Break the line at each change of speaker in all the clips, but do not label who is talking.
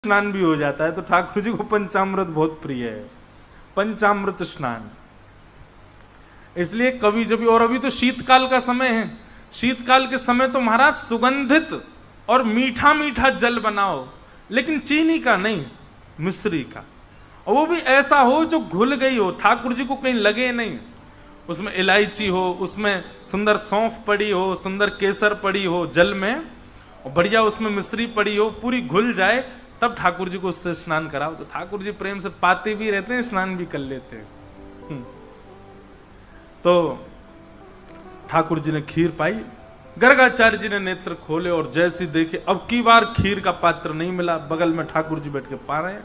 स्नान भी हो जाता है। तो ठाकुर जी को पंचामृत बहुत प्रिय है, पंचामृत स्नान। इसलिए कभी जब, और अभी तो शीतकाल का समय है, शीतकाल के समय तो महाराज सुगंधित और मीठा मीठा जल बनाओ, लेकिन चीनी का नहीं, मिश्री का, और वो भी ऐसा हो जो घुल गई हो, ठाकुर जी को कहीं लगे नहीं। उसमें इलायची हो, उसमें सुंदर सौंफ पड़ी हो, सुंदर केसर पड़ी हो जल में, और बढ़िया उसमें मिश्री पड़ी हो, पूरी घुल जाए, तब ठाकुर जी को उससे स्नान कराओ। तो ठाकुर जी प्रेम से पाते भी रहते हैं, स्नान भी कर लेते हैं। तो ठाकुर जी ने खीर पाई, गर्गाचार्य जी ने नेत्र खोले और जैसी देखे अब की बार खीर का पात्र नहीं मिला, बगल में ठाकुर जी बैठ के पा रहे हैं।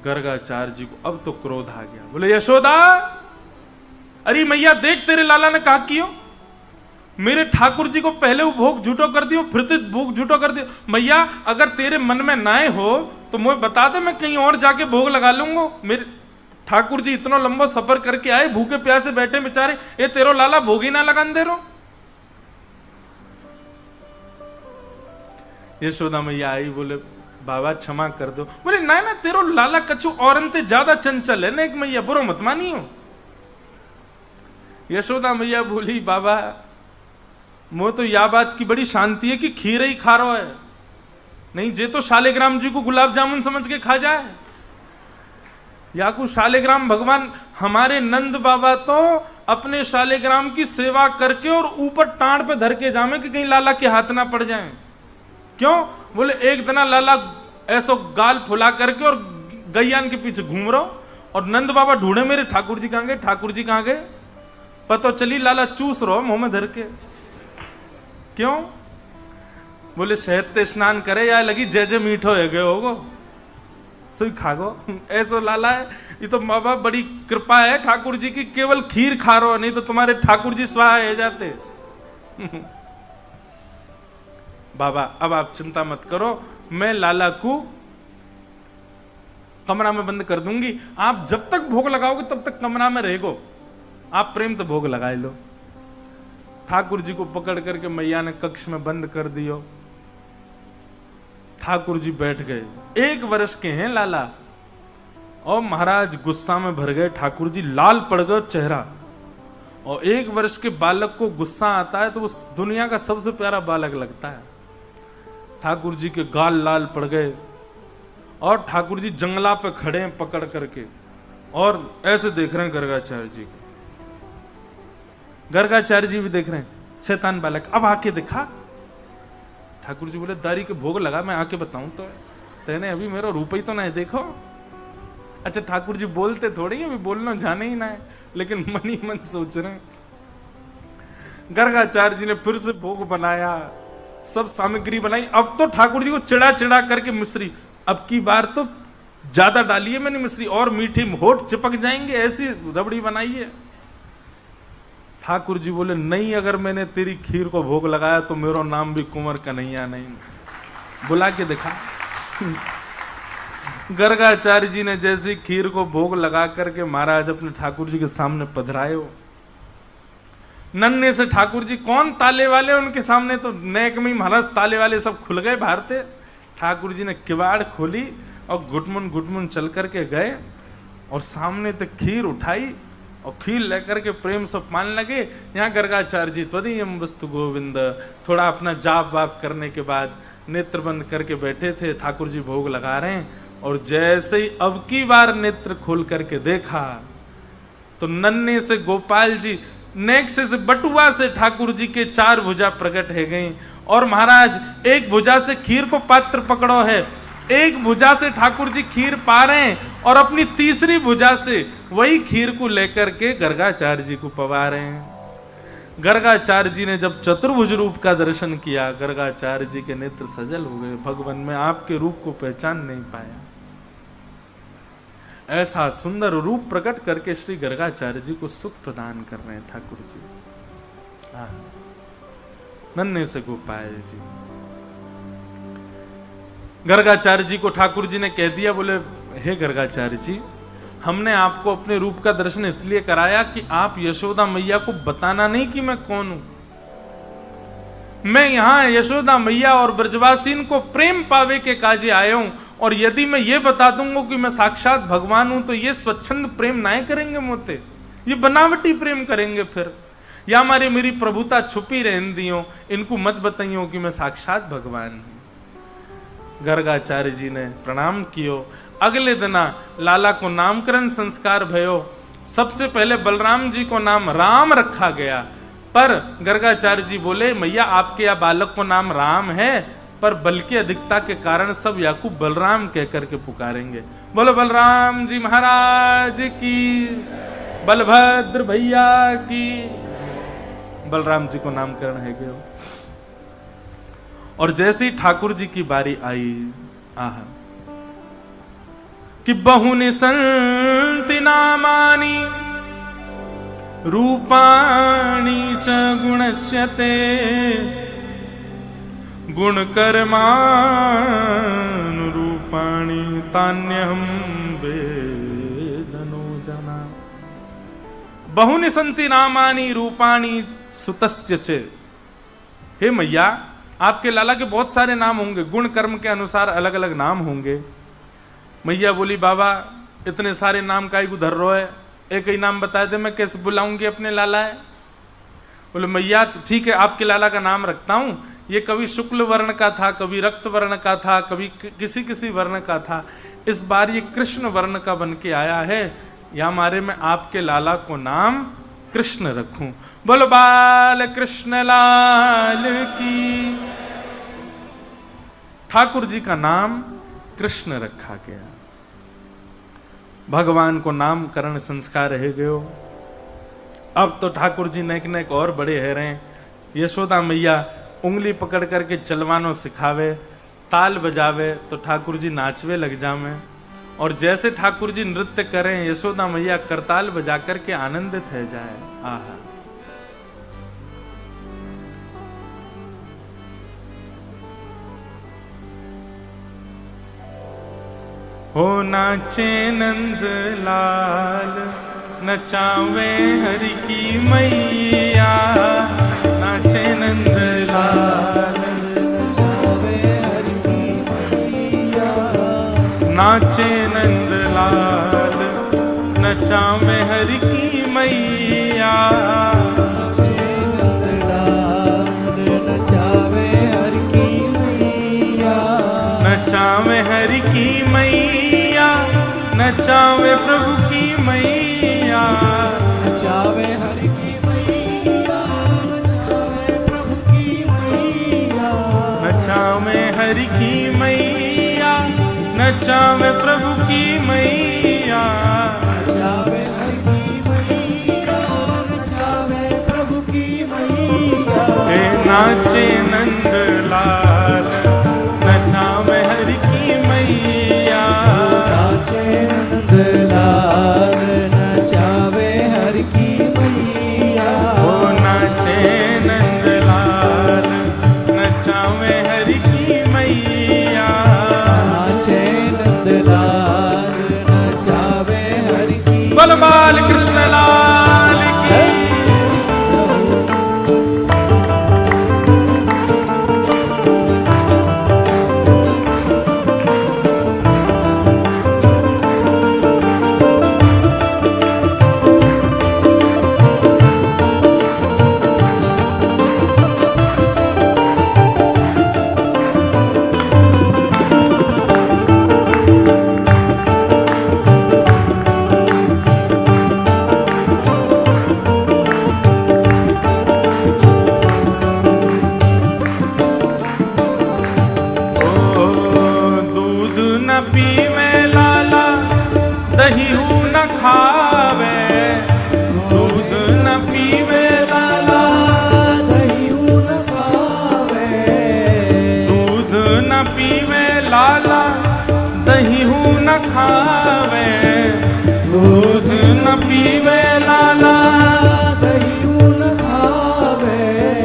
गर्गाचार्य जी को अब तो क्रोध आ गया, बोले यशोदा, अरे मैया देख तेरे लाला ने कहा कियो, मेरे ठाकुर जी को पहले वो भोग झूठो कर दियो, फिर तो भोग झूठो कर दियो। मैया अगर तेरे मन में नाए हो तो मुझे बता दे, मैं कहीं और जाके भोग लगा लूंगा। मेरे ठाकुर जी इतना लंबा सफर करके आए, भूखे प्यासे बैठे बेचारे, ये तेरो लाला भोग ही ना लगान दे रो। यशोदा मैया आई, बोले बाबा क्षमा कर दो। बोले ना ना, तेरो लाला कछु औरन ते ज्यादा चंचल है ना, एक मैया बुरो मत मानियो। यशोदा मैया बोली बाबा मो तो या बात की बड़ी शांति है कि खीर ही खा रहा है, नहीं जे तो शालिग्राम जी को गुलाब जामुन समझ के खा जाए। या को शालिग्राम भगवान, हमारे नंद बाबा तो अपने शालिग्राम की सेवा करके और ऊपर टांड पे धर के जामे कि कहीं लाला के हाथ ना पड़ जाए। क्यों? बोले एक दिन लाला ऐसो गाल फुला करके और गैयान के पीछे घूम रहा, और नंद बाबा ढूंढे मेरे ठाकुर जी कहां गए, ठाकुर जी कहां गए, पता चली लाला चूस रहो मुंह में धर के। क्यों? बोले शहद ते स्नान करे या लगी जय जय मीठो है गए होगो, सुई खागो। ऐसो लाला है ये तो, बाबा बड़ी कृपा है ठाकुर जी की, केवल खीर खा रहो, नहीं तो तुम्हारे ठाकुर जी स्वाहा है जाते। बाबा अब आप चिंता मत करो, मैं लाला को कमरा में बंद कर दूंगी, आप जब तक भोग लगाओगे तब तक कमरा में रहेगो, आप प्रेम तो भोग लगाए लो। ठाकुर जी को पकड़ करके मैया ने कक्ष में बंद कर दियो। ठाकुर जी बैठ गए, 1 वर्ष के हैं लाला, और महाराज गुस्सा में भर गए ठाकुर जी, लाल पड़ गया चेहरा। और 1 वर्ष के बालक को गुस्सा आता है तो वो दुनिया का सबसे प्यारा बालक लगता है। ठाकुर जी के गाल लाल पड़ गए, और ठाकुर जी जंगला पे खड़े हैं पकड़ करके, और ऐसे देख रहे हैं गर्गाचार्य जी को। गर्गाचार्य जी भी देख रहे हैं, शैतान बालक अब आके दिखा। ठाकुर जी बोले दारी के भोग लगा, मैं आके बताऊं तो तेने अभी मेरा रूप ही तो नहीं देखो। अच्छा ठाकुर जी बोलते थोड़ी है, अभी बोलना जाने ही ना है, लेकिन मन ही मन सोच रहे हैं। गर्गाचार्य जी ने फिर से भोग बनाया, सब सामग्री बनाई। अब तो ठाकुर जी को चिड़ा चिड़ा करके मिश्री, अब की बार तो ज्यादा डाली है मैंने मिश्री, और मीठी होठ चिपक जाएंगे, ऐसी रबड़ी बनाई है। ठाकुर जी बोले नहीं, अगर मैंने तेरी खीर को भोग लगाया तो मेरा नाम भी कुंवर कन्हैया नहीं। बुला के दिखा। गर्गाचार्य जी ने जैसी खीर को भोग लगा करके महाराज अपने ठाकुर जी के सामने पधराए हो, नन्हे से ठाकुर जी कौन ताले वाले, उनके सामने तो नेक में महाराज ताले वाले सब खुल गए भारते। ठाकुर जी ने किवाड़ खोली और घुटमुन चल करके गए, और सामने तक खीर उठाई और खीर लेकर के प्रेम से पान लगे। यहाँ गर्गाचार्य जी त्वदीयम वस्तु गोविंद, थोड़ा अपना जाप वाप करने के बाद नेत्र बंद करके बैठे थे, ठाकुर जी भोग लगा रहे हैं। और जैसे ही अब की बार नेत्र खोल करके देखा तो नन्हे से गोपाल जी नेक से बटुआ से ठाकुर जी के 4 भुजा प्रकट है गई, और महाराज एक भुजा से खीर को पात्र पकड़ो है, एक भुजा से ठाकुर जी खीर पा रहे हैं, और अपनी तीसरी भुजा से वही खीर को लेकर के गर्गाचार्य जी को पवा रहे हैं। गर्गाचार्य जी ने जब चतुर्भुज रूप का दर्शन किया, गर्गाचार्य जी के नेत्र सजल हो गए, भगवान में आपके रूप को पहचान नहीं पाया। ऐसा सुंदर रूप प्रकट करके श्री गर्गाचार्य जी को सुख प्रदान कर रहे हैं ठाकुर जी। नन्हे से गोपाल जी। गर्गाचार्य जी को ठाकुर जी ने कह दिया, बोले हे गर्गाचार्य जी, हमने आपको अपने रूप का दर्शन इसलिए कराया कि आप यशोदा मैया को बताना नहीं कि मैं कौन हूं। मैं यहाँ यशोदा मैया और ब्रजवासीन को प्रेम पावे के काजे आया हूं, और यदि मैं ये बता दूंगा कि मैं साक्षात भगवान हूं तो ये स्वच्छंद प्रेम ना करेंगे मोते, ये बनावटी प्रेम करेंगे। फिर या हमारी मेरी प्रभुता छुपी रहन दियो, इनको मत बताइयो कि मैं साक्षात भगवान हूं। गर्गाचार्य जी ने प्रणाम कियो। अगले दिना लाला को नामकरण संस्कार भयो। सबसे पहले बलराम जी को नाम राम रखा गया, पर गर्गाचार्य जी बोले मैया आपके या बालक को नाम राम है, पर बल की अधिकता के कारण सब याकूब बलराम कह करके पुकारेंगे। बोलो बलराम जी महाराज की, बलभद्र भैया की। बलराम जी को नामकरण है गया। और जैसे ही ठाकुर जी की बारी आई, आह कि बहुनि संति नामानि रूपाणि च गुणच्यते गुणकर्मानुरूपाणि तान्यहं वेदनो जना। बहुनि संति नामानि रूपाणि सुतस्य च। हे मैया, आपके लाला के बहुत सारे नाम होंगे, गुण कर्म के अनुसार अलग अलग नाम होंगे। मैया बोली बाबा इतने सारे नाम काहे को धर रहे है, एक ही नाम बता दे, मैं कैसे बुलाऊंगी अपने लाला है। बोले मैया ठीक है आपके लाला का नाम रखता हूं, ये कभी शुक्ल वर्ण का था, कभी रक्त वर्ण का था, कभी किसी किसी वर्ण का था, इस बार ये कृष्ण वर्ण का बन के आया है, या मारे मैं आपके लाला को नाम कृष्ण रखूं। बोलो बाल कृष्ण लाल की। ठाकुर जी का नाम कृष्ण रखा गया। भगवान को नामकरण संस्कार रह गयो। अब तो ठाकुर जी नेक नेक और बड़े है रहे। यशोदा मैया उंगली पकड़ करके चलवानो सिखावे, ताल बजावे तो ठाकुर जी नाचवे लग जावे, और जैसे ठाकुर जी नृत्य करें यशोदा मैया करताल बजा करके आनंदित है जाए। आहा, हो नाचे नंद लाल, नचावे हरि की मैया, नाचे नंद लाल, नचावे हरि की मैया, नाचे नंद लाल, नचावे हरि की मैया, नाचे नंद लाल, नचावे हरि की मैया, नचावे हरि की मैया, नचावे प्रभु की मैया, नचावे हरि की मैया, नचावे प्रभु की मैया, नचावे हरि की मैया, नचावे प्रभु की मैया, नचावे हरि की मैया, नचावे प्रभु की मैया। हे नाचे नंद लाल, नचावे हरि की मैया, नाचे नंद लाल, नचावे हरि की मैया, ओ नाचे नंद लाल, नचावे हरि की मैया, नाचे नंद लाल, नचावे हरि की। बोल बाल कृष्ण लाल की। खावे दूध न पीवे लाला, दही न खावे,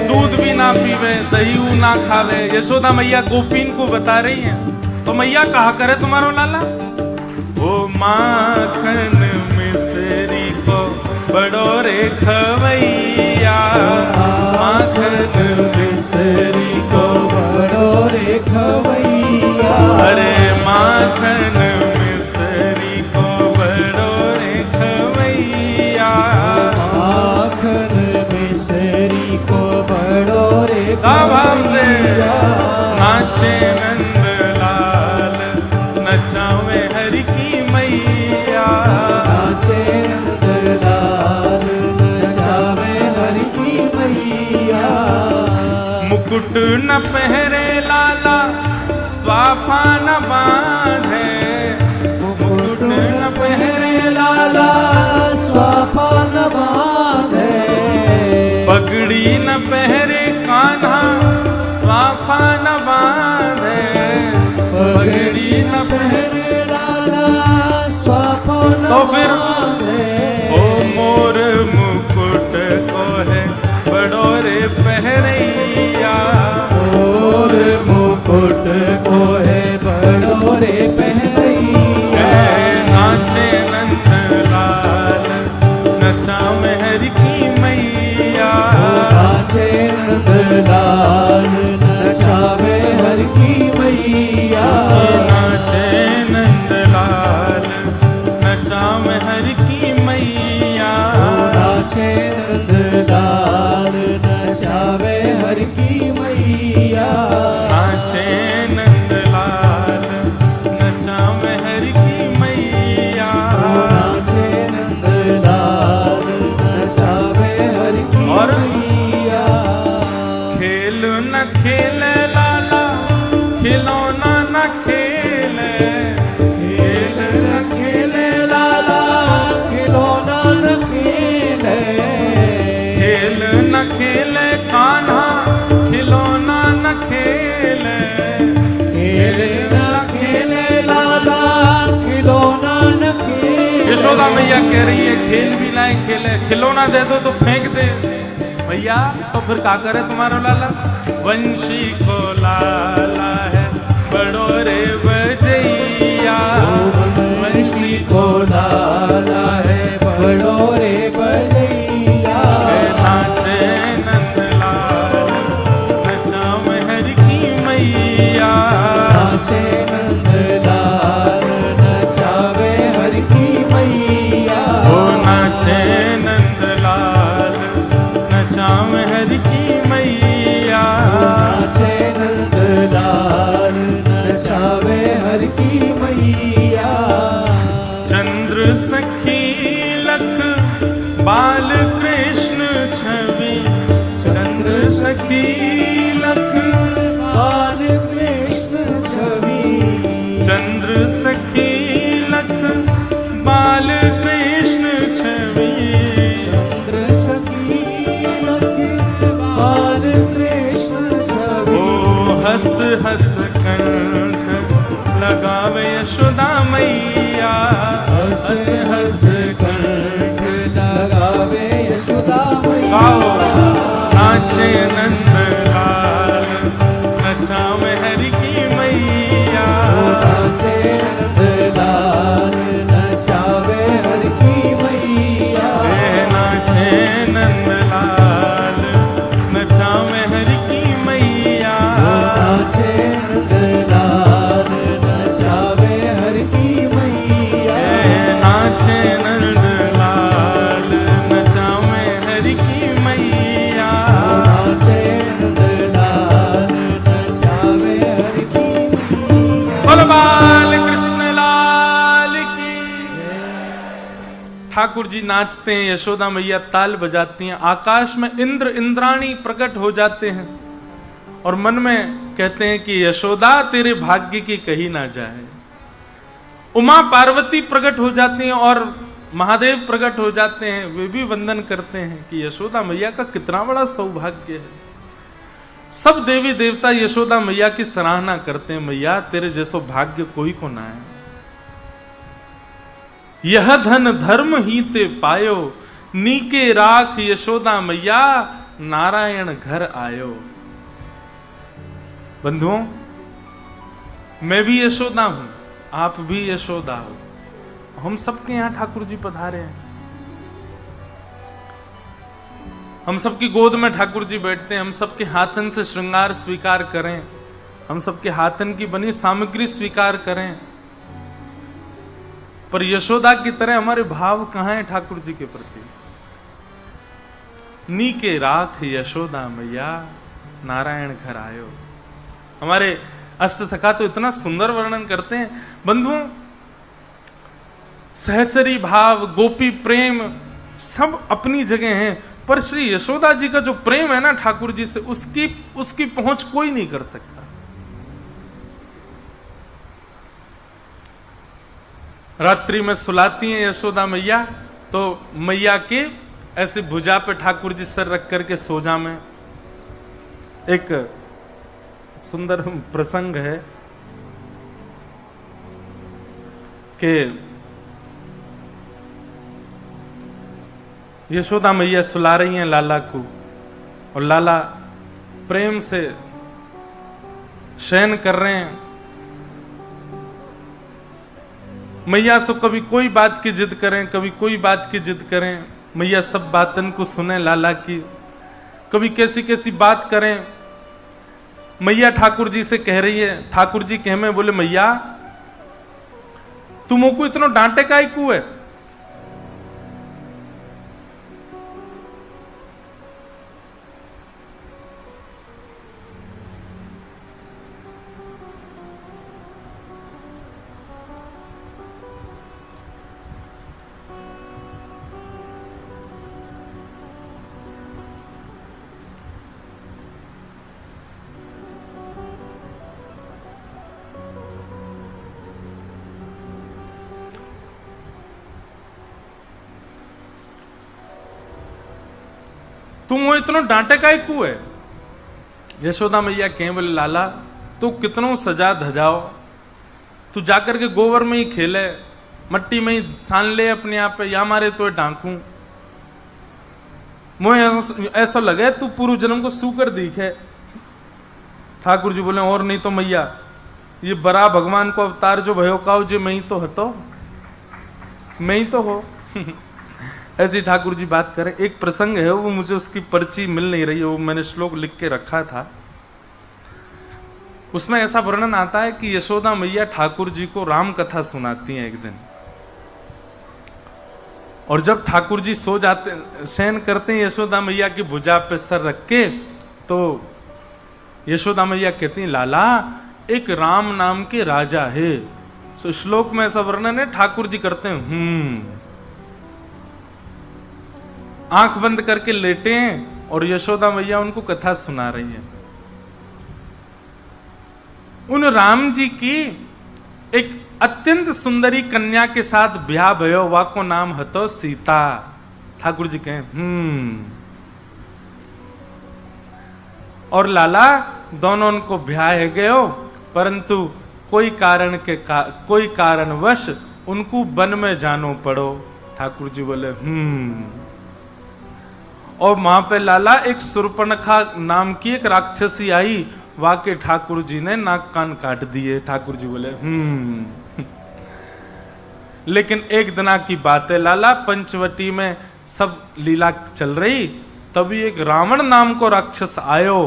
दूध भी ना पीवे दही ना खावे। यशोदा मैया गोपीन को बता रही है, तो मैया कहा करे तुम्हारो लाला, ओ माखन मिश्री को बड़ो रे खवैया, माखन मिश्री
खवैया।
अरे माखन मिसरी को बड़ो रे खवैया।
माखन मिसरी को बड़ो रे
भाव से
खवैया।
नाचे नंदलाल नचावे हरि की मैया।
नाचे नंदलाल नचावे हरि की मैया।
मुकुट न पहरे लाला स्वाफा न बांधे।
मुकुट न पहरे लाला स्वाफा न बांधे।
पगड़ी न पहरे कान्हा स्वाफा न बांधे।
पगड़ी न पहरे लाला स्वाफा न
तो फिर
बांधे।
ओ मोर मुकुट को है बड़ो रे पहरैया।
मोर मुकुट को है बड़ो रे पहरैया।
नाचे नंदलाल नचावे हरि की मैया।
नाचे नंदलाल नचावे हरि की मैया।
नाचे नंदलाल नचावे हरि की मैया।
नाचे नंदलाल नचावे हरि की मैया।
नाचे नंदलाल नचावे हरि की मैया।
नाचे नंदलाल नचावे हरि की
और
मैया।
खेल न खेले लाला खिलौना न खेले।
खेल न खेले लाला खिलौना न खेले।
खेल न खेले कान्हा खिलौना न खेले।
खेल न खेले लाला खिलौना न खेले।
यशोदा मैया कह रही है खेल भी लाए खेले, खिलौना दे दो तो फेंक दे। भैया तो फिर क्या करे तुम्हारा लाला। वंशी को लाला है बड़ो रे बजैया।
वंशी को लाला है बड़ो रे बजैया।
नाचे नंदलाल नचावे हरि की मैया।
नाचे नंदलाल नचावे हरि की मैया।
ओ नाचे नंदलाल नचावे हरि की मैया।
नाचे नंदलाल नचावे हरि की मैया।
चंद्र सखी लख बाल कृष्ण छवि।
चंद्र सखी लख बाल कृष्ण छवि।
चंद्र सखी लख बाल कृष्ण छवि।
चंद्र सखी लख बाल कृष्ण छवि।
ओ हंस हंस कंठ लगावे यशोदा मैया।
हंस हंस कंठ लगावे यशोदा
गाओ
मैया।
नाचे नंदलाल नचावे हरि की मैया।
नाचे नंदलाल नचावे हरि की मैया।
नाचे नंदलाल नचावे हरि की मैया।
नाचे नंदलाल नचावे हरि की मैया।
नाचे नंदलाल नचावे हरि की मैया।
नाचे नंदलाल नचावे हरि की मैया।
बोलो बाल कृष्ण लाल की। ठाकुर जी नाचते हैं, यशोदा मैया ताल बजाती हैं, आकाश में इंद्र इंद्राणी प्रकट हो जाते हैं और मन में कहते हैं कि यशोदा तेरे भाग्य की कही ना जाए। उमा पार्वती प्रकट हो जाती हैं और महादेव प्रकट हो जाते हैं, वे भी वंदन करते हैं कि यशोदा मैया का कितना बड़ा सौभाग्य है। सब देवी देवता यशोदा मैया की सराहना करते हैं, मैया तेरे जैसो भाग्य कोई को ना है। यह धन धर्म ही ते पायो, नीके राख यशोदा मैया, नारायण घर आयो। बंधुओं, मैं भी यशोदा हूं, आप भी यशोदा हो, हम सबके यहां ठाकुर जी पधारे हैं। हम सबकी गोद में ठाकुर जी बैठते हैं, हम सबके हाथन से श्रृंगार स्वीकार करें, हम सबके हाथन की बनी सामग्री स्वीकार करें, पर यशोदा की तरह हमारे भाव कहां हैं ठाकुर जी के प्रति? नी के राख यशोदा मैया, नारायण घर आयो। हमारे अष्ट सखा तो इतना सुंदर वर्णन करते हैं बंधुओं। सहचरी भाव, गोपी प्रेम सब अपनी जगह हैं, पर श्री यशोदा जी का जो प्रेम है ना ठाकुर जी से, उसकी पहुंच कोई नहीं कर सकता। रात्रि में सुलाती हैं यशोदा मैया, तो मैया के ऐसे भुजा पे ठाकुर जी सर रख करके सोजा में। एक सुंदर प्रसंग है कि यशोदा मैया सुला रही हैं लाला को, और लाला प्रेम से शयन कर रहे हैं। मैया तो कभी कोई बात की जिद करें, कभी कोई बात की जिद करें, मैया सब बातन को सुने लाला की। कभी कैसी कैसी बात करें, मैया ठाकुर जी से कह रही है, ठाकुर जी कह में बोले मैया तुमको इतना डांटे काहे को है? तुम वो इतना डांटे काहे को है? यशोदा मैया कहें बोले लाला तू कितनों सजा धजाओ, तू जाकर के गोबर में ही खेले, मट्टी में ही सान ले अपने आप पे, या मारे तो डांकू। मुझे ऐसा लगे तू पूर्व जन्म को सूकर दिखे। ठाकुर जी बोले और नहीं तो मैया ये बड़ा भगवान को अवतार जो भयो काओ जे मैं ही तो हतो, मैं ही तो हो। ऐसी ठाकुर जी बात करें। एक प्रसंग है, वो मुझे उसकी पर्ची मिल नहीं रही है, वो मैंने श्लोक लिख के रखा था। उसमें ऐसा वर्णन आता है कि यशोदा मैया ठाकुर जी को राम कथा सुनाती हैं एक दिन, और जब ठाकुर जी सो जाते, शयन करते हैं यशोदा मैया की भुजा पे सर रख के, तो यशोदा मैया कहती हैं लाला एक राम नाम के राजा है। तो श्लोक में ऐसा वर्णन है, ठाकुर जी करते हैं आंख बंद करके लेटे हैं और यशोदा मैया उनको कथा सुना रही है। उन राम जी की एक अत्यंत सुंदरी कन्या के साथ ब्याह भयो, वा को नाम हतो सीता। ठाकुर जी कहें और लाला दोनों उनको ब्याह है गयो, परंतु कोई कारणवश उनको वन में जानो पड़ो। ठाकुर जी बोले और वहां पे लाला एक सुर्पणखा नाम की एक राक्षसी आई, वाके ठाकुर जी ने नाक कान काट दिए। ठाकुर जी बोले लेकिन एक दिना की बात है लाला, पंचवटी में सब लीला चल रही, तभी एक रावण नाम को राक्षस आयो,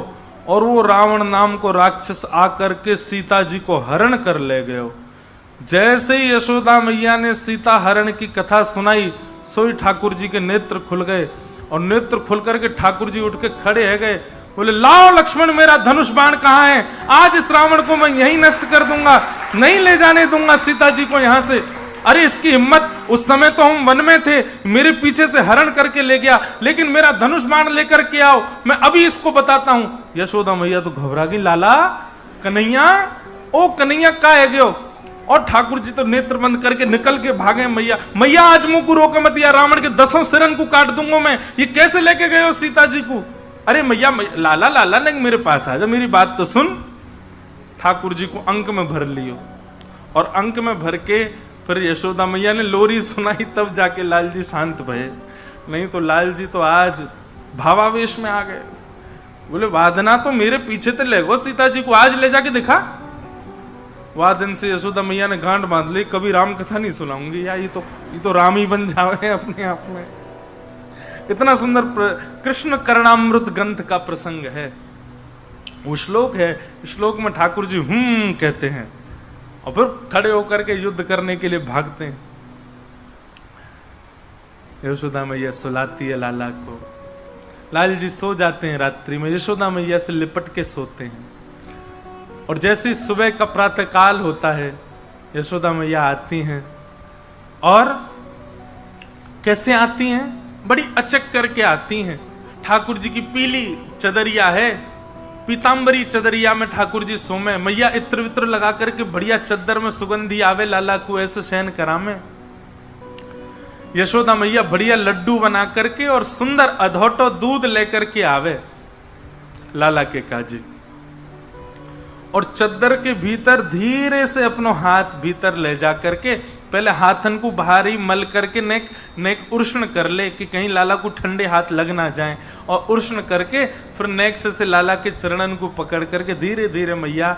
और वो रावण नाम को राक्षस आकर के सीता जी को हरण कर ले गयो। जैसे ही यशोदा मैया ने सीता हरण की कथा सुनाई, सोई ठाकुर जी के नेत्र खुल गए, और नेत्र खुल करके ठाकुर जी उठ के खड़े है गए, बोले लाओ लक्ष्मण मेरा धनुष बाण कहां है, आज इस रावण को मैं यहीं नष्ट कर दूंगा, नहीं ले जाने दूंगा सीता जी को यहां से। अरे इसकी हिम्मत, उस समय तो हम वन में थे, मेरे पीछे से हरण करके ले गया, लेकिन मेरा धनुष बाण लेकर के आओ, मैं अभी इसको बताता हूं। यशोदा मैया तो घबरा गई, लाला कन्हैया, ओ कन्हैया का है गयो? और ठाकुर जी तो नेत्र बंद करके निकल के भागे। मैया मैया आज मुंह को रोके मत, या रावण के 10 सिरन को काट दूंगा मैं, ये कैसे लेके गए हो सीता जी को? अरे मैया लाला लाला नहीं मेरे पास आ जा, मेरी बात तो सुन। ठाकुर जी को अंक में भर लियो, और अंक में भर के फिर यशोदा मैया ने लोरी सुनाई, तब जाके लाल जी शांत भये। नहीं तो लाल जी तो आज भावावेश में आ गए, बोले वादना तो मेरे पीछे तो ले गो सीता जी को, आज ले जाके दिखा। वह दिन से यशोदा मैया ने गांठ बांध ली, कभी राम कथा नहीं सुनाऊंगी, या ये तो राम ही बन जावे अपने आप में। इतना सुंदर कृष्ण करणामृत ग्रंथ का प्रसंग है। वो श्लोक है, श्लोक में ठाकुर जी कहते हैं और फिर खड़े होकर के युद्ध करने के लिए भागते हैं। यशोदा मैया सुलाती है लाला को, लाल जी सो जाते हैं रात्रि में, यशोदा मैया से लिपट के सोते हैं। और जैसे सुबह का प्रातः काल होता है, यशोदा मैया आती हैं और कैसे आती हैं, बड़ी अचक करके आती हैं। ठाकुर जी की पीली चदरिया है, पीतांबरी चदरिया में ठाकुर जी सोमे, मैया इत्र वित्र लगा करके बढ़िया चद्दर में सुगंधी आवे, लाला को ऐसे शयन करामे। यशोदा मैया बढ़िया लड्डू बना करके और सुंदर अधोटो दूध लेकर के आवे लाला के काजी, और चद्दर के भीतर धीरे से अपनो हाथ भीतर ले जा करके पहले हाथन को भारी मल करके नेक उष्ण कर ले कि कहीं लाला को ठंडे हाथ लग ना जाए, और उष्ण करके फिर नेक से लाला के चरणन को पकड़ करके धीरे धीरे मैया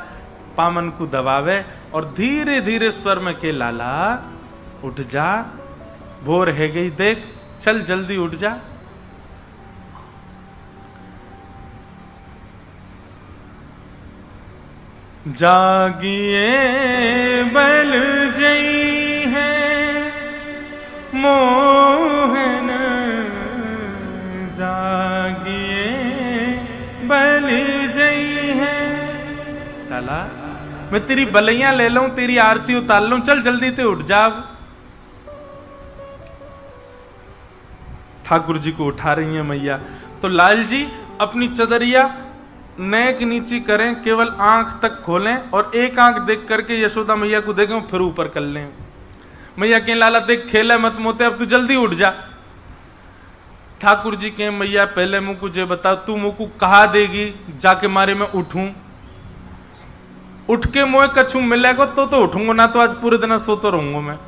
पामन को दबावे और धीरे धीरे स्वर में के लाला उठ जा, भोर है गई देख, चल जल्दी उठ जा। जागिए बल जई है मोहन, जागिए बल जई है। लाला मैं तेरी बलैया ले लूं, तेरी आरती उतार लूं, चल जल्दी ते उठ जा। ठाकुर जी को उठा रही है मैया, तो लाल जी अपनी चदरिया नेक नीची करें, केवल आंख तक खोलें और एक आंख देख करके यशोदा मैया को देखें, फिर ऊपर कर लें। मैया के लाला देख खेले मत मोते, अब तू जल्दी उठ जा। ठाकुर जी के मैया पहले मुझ को जे बता, तू मुझ को कहा देगी जाके मारे मैं उठूं, उठ के मोए कछु मिलेगा तो उठूंगा, ना तो आज पूरे दिन सोतो रहूंगा मैं।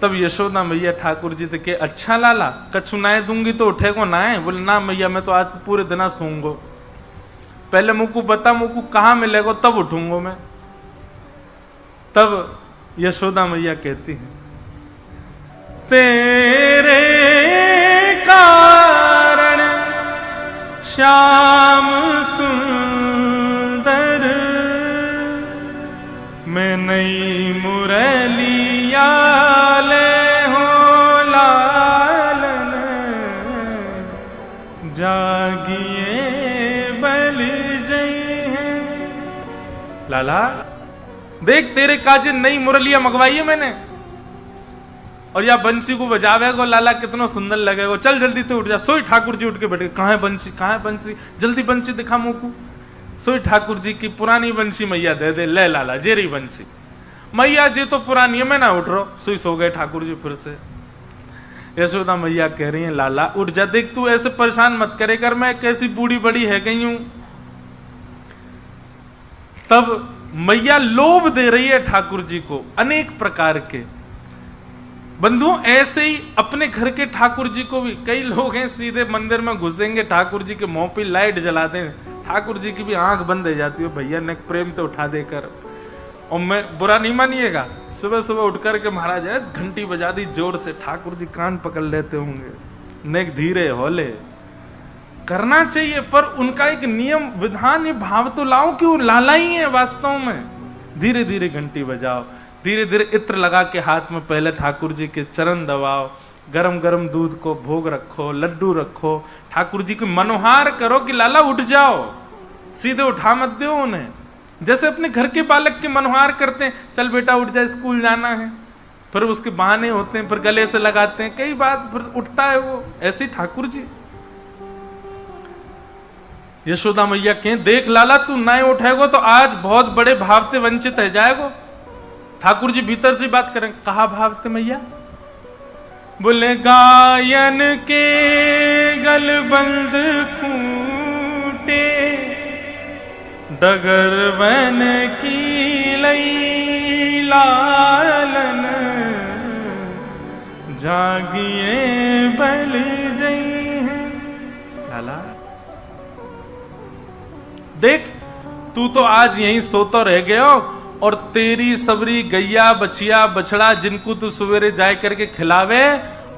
तब यशोदा मैया ठाकुर जी के अच्छा लाला कछु नाए दूंगी तो उठेगो नाए, बोले ना मैया मैं तो आज पूरे दिन सोऊंगो, पहले मुझको बता मुझको कहाँ मिलेगा तब उठूंगो मैं। तब यशोदा मैया कहती है, तेरे कारण श्याम सुंदर मैं नई मुरलिया ले हो लालन, जागिए बल जई है। लाला देख तेरे काजे नई मुरलिया मंगवाई है मैंने, और या बंसी को बजावेगो लाला कितना सुंदर लगेगा, चल जल्दी तो उठ जा। सोई ठाकुर जी उठ के बैठे, कहाँ है बंसी, कहाँ है बंसी, जल्दी बंसी दिखा मुंह को। सोई ठाकुर जी की पुरानी बंसी मैया दे दे, ले लाला जेरी बंसी। मैया जी तो पुरानी है, मैं ना उठ रहा, सोई सो गए ठाकुर जी फिर से। यशोदा मैया कह रही है लाला उठ जा, देख तू ऐसे परेशान मत करे कर, मैं कैसी बूढ़ी बड़ी है गई हूं। तब मैया लोभ दे रही है ठाकुर जी को अनेक प्रकार के। बंधुओं ऐसे ही अपने घर के ठाकुर जी को भी कई लोग हैं सीधे मंदिर में घुसेंगे, ठाकुर जी के मुंह पे लाइट जला दें, ठाकुर जी की भी आंख बंद हो जाती है, भैया ने प्रेम तो उठा देकर। और मैं बुरा नहीं मानिएगा, सुबह सुबह उठ करके महाराज है घंटी बजा दी जोर से, ठाकुर जी कान पकड़ लेते होंगे, नेक धीरे हौले करना चाहिए, पर उनका एक नियम विधान ये भाव तो लाओ कि वो लाला ही है वास्तव में। धीरे धीरे घंटी बजाओ, धीरे धीरे इत्र लगा के हाथ में पहले ठाकुर जी के चरण दबाओ, गरम गरम दूध को भोग रखो, लड्डू रखो, ठाकुर जी को मनोहार करो कि लाला उठ जाओ, सीधे उठा मत दो उन्हें। जैसे अपने घर के बालक के मनोहार करते हैं, चल बेटा उठ जा स्कूल जाना है, फिर उसके बहाने होते हैं, फिर गले से लगाते हैं, कई बात फिर उठता है वो, ऐसे ठाकुर जी। यशोदा मैया कहें देख लाला तू ना उठेगो तो आज बहुत बड़े भाव से वंचित है जाएगो। ठाकुर जी भीतर से बात करें, कहा भाव थे मैया, बोले गायन के गलबंद खूटे डगर बन की लई लालन, जागिए बल जई है। लाला देख तू तो आज यहीं सोता रह गया, और तेरी सबरी गैया बछिया बछड़ा जिनको तू सवेरे जाए करके खिलावे,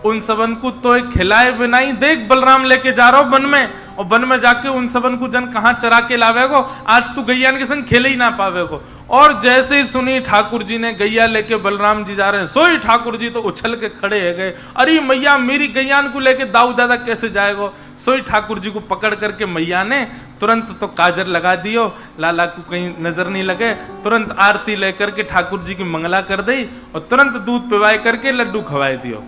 उन सबन को तो खिलाए बिना ही देख बलराम लेके जा रहा हूं वन में, और वन में जाके उन सबन को जन कहाँ चरा के लावेगो, आज तू गैयान के संग खेले ही ना पावेगो। और जैसे ही सुनी ठाकुर जी ने गैया लेके बलराम जी जा रहे हैं, सोई ठाकुर जी तो उछल के खड़े है गए, अरे मैया मेरी गैयान को लेके दाऊ दादा कैसे जाएगो। सोई ठाकुर जी को पकड़ करके मैया ने तुरंत तो काजर लगा दियो, लाला को कहीं नजर नहीं लगे, तुरंत आरती लेकर के ठाकुर जी की मंगला कर दी और तुरंत दूध पिवाए करके लड्डू खवाए दियो।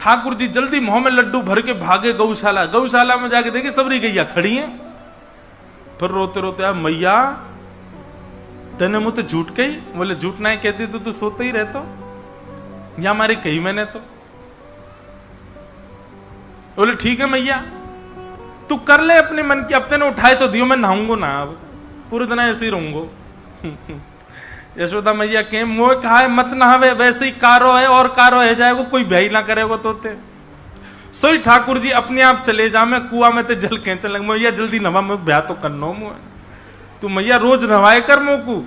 ठाकुर जी जल्दी मुंह में लड्डू भर के भागे गौशाला। गौशाला में जाके देखे सबरी गैया खड़ी हैं। फिर रोते रोते मैया तेने मुझे झूठ कही। बोले झूठ नहीं कहती तो तू सोते ही रहतो, या हमारी कही मैंने तो। बोले ठीक है मैया तू कर ले अपने मन की, अब तेने उठाए तो दियो, मैं नहाऊंगो ना, अब पूरे दिन ऐसे ही रहूंगो। यशोदा मैया के मोह कहा है मत नहावे, वैसे ही कारो है और कारो है जाएगो, कोई भय ना करेगो तोते। सोई ठाकुर जी अपने आप चले जा, मैं कुआ में ते जल खेचने लग। मैया जल्दी नवा, मैं ब्याह तो करनो मुँह, तू मैया रोज नवाए कर मुँह को,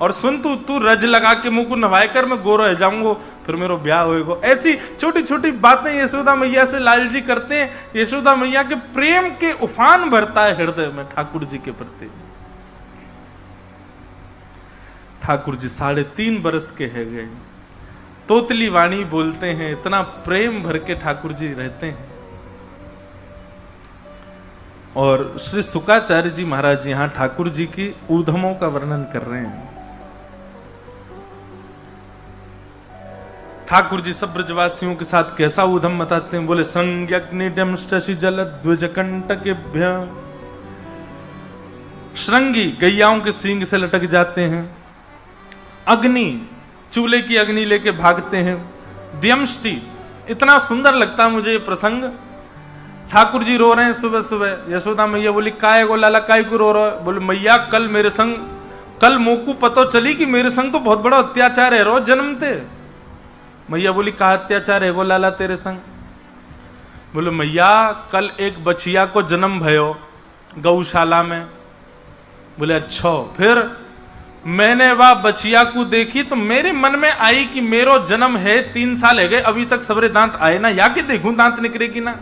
और सुन तू रज लगा के मुँह को नवाए कर, मैं गोरो रह जाऊंगो, फिर मेरा ब्याह होएगो। ऐसी छोटी छोटी बातें यशोदा मैया से लाल जी करते हैं। यशोदा मैया के प्रेम के उफान भरता है हृदय में ठाकुर जी के प्रति। ठाकुर जी 3.5 बरस के है गए, तोतली वाणी बोलते हैं, इतना प्रेम भर के ठाकुर जी रहते हैं। और श्री शुकाचार्य जी महाराज यहां ठाकुर जी की ऊधमों का वर्णन कर रहे हैं। ठाकुर जी सब ब्रजवासियों के साथ कैसा ऊधम बताते हैं। बोले संज्ञग्निडम शशि जल द्विजकंटकेभ्य, श्रृंगी गैयाओं के सींग से लटक जाते हैं, अग्नि चूल्हे की अग्नि लेके भागते हैं, द्यमष्टि, इतना सुंदर लगता है मुझे ये प्रसंग। ठाकुर जी रो रहे हैं सुबह सुबह। यशोदा मैया बोली काय गो लाला काय को रो रहे हो। बोले मैया कल मेरे संग, कल मोकू पतो चली कि मेरे संग तो बहुत बड़ा अत्याचार है, रोज जन्मते। मैया बोली का अत्याचार है गो लाला तेरे संग। बोले मैया कल एक बछिया को जन्म भयो गौशाला में। बोले अच्छा, फिर मैंने वह बछिया को देखी तो मेरे मन में आई कि मेरो जन्म है 3 साल है गए, अभी तक सबरे दांत आए ना, या कि देखूं दांत निकले कि ना।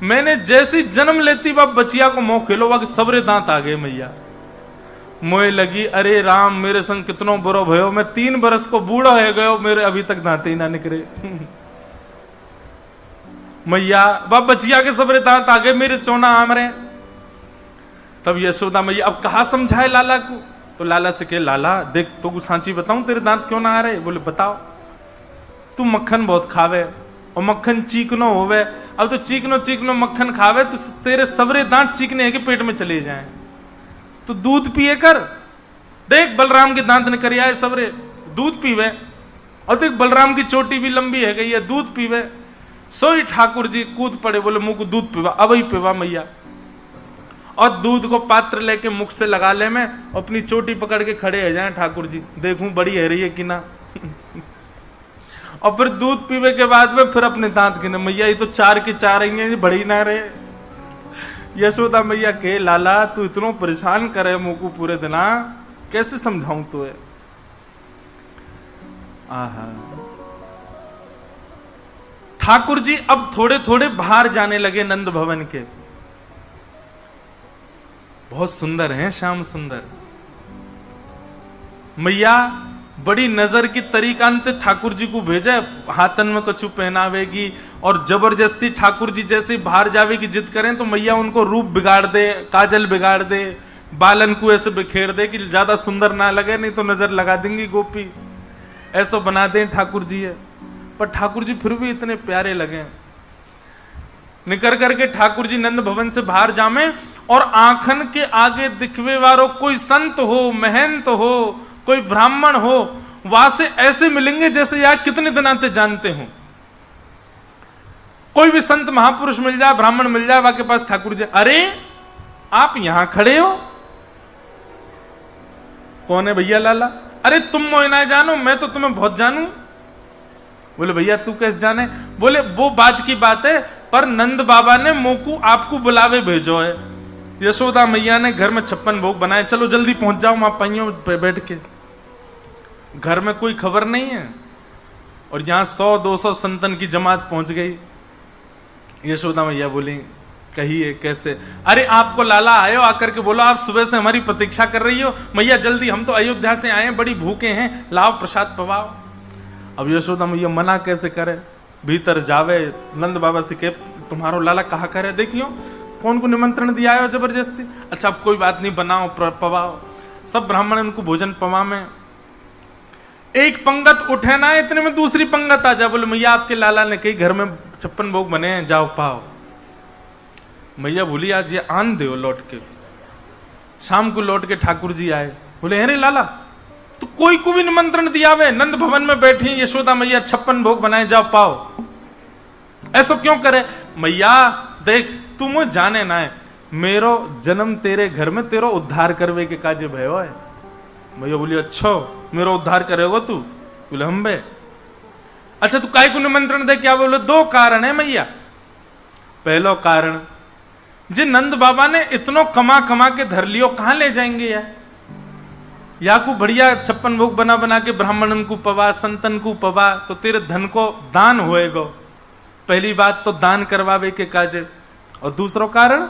मैंने जैसी जन्म लेती वह बछिया को मुंह खेलो वह सबरे दांत आ गए। मैया मोए लगी अरे राम मेरे संग कितनो बुरो भयो, मैं 3 बरस को बूढ़ा है गयो, मेरे अभी तक दांत ही ना निकले। मैया वह बछिया के सबरे दांत आ गए, मेरे चोना आम रहे। तब यशोदा मैया अब कहा समझाए लाला को। तो लाला से कहे लाला देख तो सांची बताऊं तेरे दांत क्यों ना आ रहे। बोले बताओ। तू मक्खन बहुत खावे और मक्खन चीकनो होवे, अब तो चीकनो चीकनो मक्खन खावे तो तेरे सबरे दांत चीकने के पेट में चले जाएं। तो दूध पिए कर, देख बलराम के दांत निकल आए सबरे, दूध पीवे। और देख बलराम की चोटी भी लंबी है गई है, दूध पीवे। सोई ठाकुर जी कूद पड़े, बोले मुंह को दूध पीवा, अब ही पीवा मैया। और दूध को पात्र लेके मुख से लगा ले, मैं अपनी चोटी पकड़ के खड़े हो जाए ठाकुर जी, देखूं बड़ी है रही है कि ना। और फिर दूध पीवे के बाद में फिर अपने दांत गिने। मैया ये तो 4 के 4 आएंगे, बड़ी ना रहे। यशोदा मैया के लाला तू इतना परेशान करे मुंह को पूरे दिन, कैसे समझाऊं तुझे। आहा ठाकुर जी अब थोड़े थोड़े बाहर जाने लगे नंद भवन के। बहुत सुंदर हैं श्याम सुंदर। मैया बड़ी नजर की तरीकांत ठाकुर जी को भेजा, हाथन में कछु पहनावेगी और जबरदस्ती ठाकुर जी जैसे बाहर जावे की जिद करें तो मैया उनको रूप बिगाड़ दे, काजल बिगाड़ दे, बालन को ऐसे बिखेर दे कि ज्यादा सुंदर ना लगे, नहीं तो नजर लगा देंगी गोपी, ऐसा बना दें ठाकुर जी है। पर ठाकुर जी फिर भी इतने प्यारे लगे। निकल करके ठाकुर जी नंद भवन से बाहर जामे और आंखन के आगे दिखवे वालों कोई संत हो, महंत हो, कोई ब्राह्मण हो, वहां से ऐसे मिलेंगे जैसे यार कितने दिन आते जानते हो। कोई भी संत महापुरुष मिल जाए, ब्राह्मण मिल जाए, वहां के पास ठाकुर जी, अरे आप यहां खड़े हो, कौन है भैया लाला? अरे तुम मोह ना जानो, मैं तो तुम्हें बहुत जानू। बोले भैया तू कैसे जाने? बोले वो बात की बात है, पर नंद बाबा ने मोकू आपको बुलावे भेजो है। यशोदा मैया ने घर में 56 भोग बनाए, चलो जल्दी पहुंच जाओ वहां पहियों पे बैठ के। घर में कोई खबर नहीं है और यहां 100-200 संतन की जमात पहुंच गई। यशोदा मैया बोली कहिए कैसे? अरे आपको लाला आयो, आकर के बोलो आप सुबह से हमारी प्रतीक्षा कर रही हो, मैया जल्दी, हम तो अयोध्या से आए हैं, बड़ी भूखे हैं, लाओ प्रसाद पवाओ। अब यशोदा मैया मना कैसे करे? भीतर जावे, नंद बाबा से के तुम्हारो लाला कहा करे, देखियो कौन को निमंत्रण दिया है जबरदस्ती। अच्छा अब कोई बात नहीं, बनाओ पवाओ। सब ब्राह्मण उनको भोजन पवा में, एक पंगत उठे ना, इतने में दूसरी पंगत आ जा, बोले मैया आपके लाला ने कही घर में 56 भोग बने हैं, जाओ पाओ। मैया बोली आज ये आन दो लौट के। शाम को लौट के ठाकुर जी आए, बोले अरे लाला तो कोई को भी निमंत्रण दिया वे, नंद भवन में बैठी यशोदा मैया 56 भोग बनाए, जाओ पाओ। ऐसा क्यों करे? मैया देख तू मुझे जाने ना है, मेरो जन्म तेरे घर में तेरो उद्धार करवे के काजे भयो है। मैया बोली अच्छा मेरा उद्धार करेगा तू? बोले हम बे। अच्छा तू काय को निमंत्रण दे? क्या बोले? दो कारण है मैया। पहलो कारण, जे नंद बाबा ने इतनो कमा कमा के धर लियो, कहां ले जाएंगे यार? या को बढ़िया 56 भोग बना बना के ब्राह्मणन को पवा, संतन को पवा, तो तेरे धन को दान होएगा। पहली बात तो दान करवावे के काजे। और दूसरो कारण,